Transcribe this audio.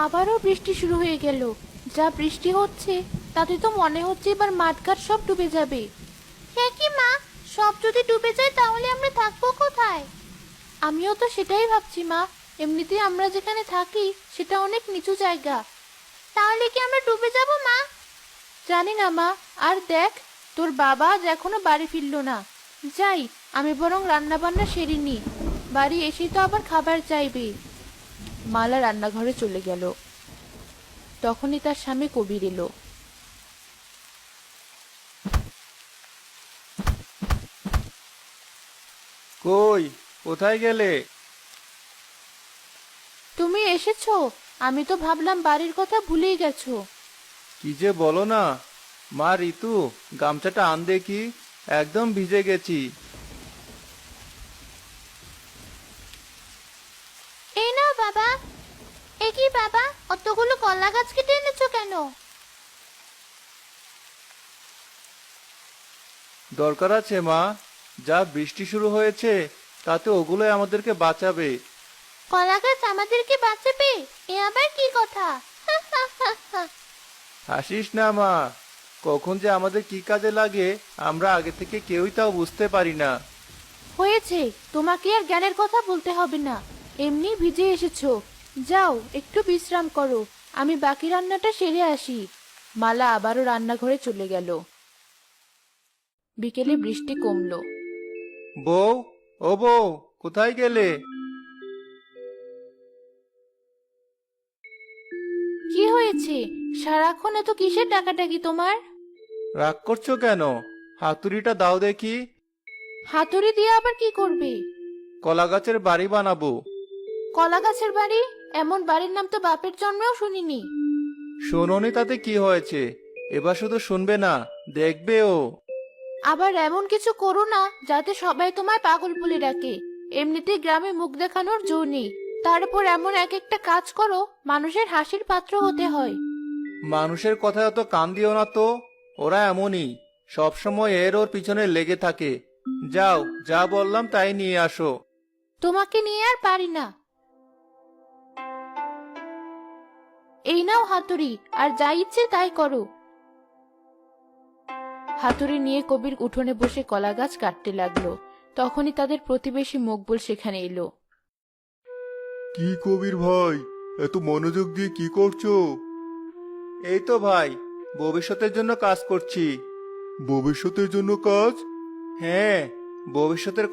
আবারও বৃষ্টি শুরু হয়ে গেল। যা বৃষ্টি হচ্ছে তাতে তো মনে হচ্ছে এবার মাঠঘাট সব ডুবে যাবে। হ্যাঁ কি মা, সব যদি ডুবে যায় তাহলে আমরা থাকবো কোথায়? আমিও তো সেটাই ভাবছি মা। এমনিতেই আমরা যেখানে থাকি সেটা অনেক নিচু জায়গা। তাহলে কি আমরা ডুবে যাব মা? জানি না মা। আর দেখ, তোর বাবা আজ এখনো বাড়ি ফিরলো না। যাই, আমি বরং রান্না বান্না সেরে নি। বাড়ি এসে তো আবার খাবার চাইবে। মালা রান্নাঘরে চলে গেল। তখনই তার স্বামী কবির এলো। কই, কোথায় গেলে? তুমি এসেছো? আমি তো ভাবলাম বাড়ির কথা ভুলেই গেছো। কি যে বলো না। মা ঋতু, গামছাটা আন দেখি, একদম ভিজে গেছি। এই নাও বাবা। এ কি বাবা, অতগুলো কলা গাছ কেটে এনেছো কেন? দরকার আছে মা, যা বৃষ্টি শুরু হয়েছে তাতে ওগুলোই আমাদেরকে বাঁচাবে। কলা গাছ আমাদেরকে বাঁচাবে? এ আবার কি কথা? হাসিস না মা, কখন যে আমাদের কি কাজে লাগে আমরা আগে থেকে কেউই তাও বুঝতে পারি না। হয়েছে, তোমাকে আর জ্ঞানের কথা বলতে হবে না। এমনি ভিজে এসেছো। যাও একটু বিশ্রাম করো, আমি বাকি রান্নাটা সেরে আসি। মালা আবারও রান্নাঘরে চলে গেল। বিকেলে বৃষ্টি কমলো। বউ, ও বউ, কোথায় গেলে? কি হয়েছে? সারাক্ষণ এত কিসের ডাকাডাকি তোমার? রাগ করছো কেন? হাতুড়িটা দাও দেখি। হাতুড়ি দিয়ে আবার কি করবে? কলা গাছের বাড়ি বানাবো। কলা গাছের বাড়ি? এমন বাড়ির নাম তো বাপের জন্মেও শুনিনি। শোনোনি তাতে কি হয়েছে? এবার শুধু শুনবে না, দেখবেও। আবার এমন কিছু করো না যাতে সবাই তোমায় পাগল বলে ডাকে। এমনিতেই গ্রামে মুখ দেখানোর জো নেই, তার উপর এমন এক একটা কাজ করো মানুষের হাসির পাত্র হতে হয়। মানুষের কথায় অত কান দিও না তো, ওরা এমনই, সব সময় এর ওর পিছনে লেগে থাকে। যাও, যা বললাম তাই নিয়ে আসো। তোমাকে নিয়ে আর পারি না। এই নাও হাতুড়ি, আর যা ইচ্ছে তাই করো। হাতুড়ি নিয়ে কবির উঠোনে বসে কলা গাছ কাটতে লাগলো। তখনই তাদের প্রতিবেশী মকবুল সেখানে এলো। কি কবির ভাই, এত মনোযোগ দিয়ে কি করছো? এই তো ভাই, ভবিষ্যতের জন্য কাজ করছি। ভবিষ্যতের জন্য কাজ? হ্যাঁ, ভবিষ্যতের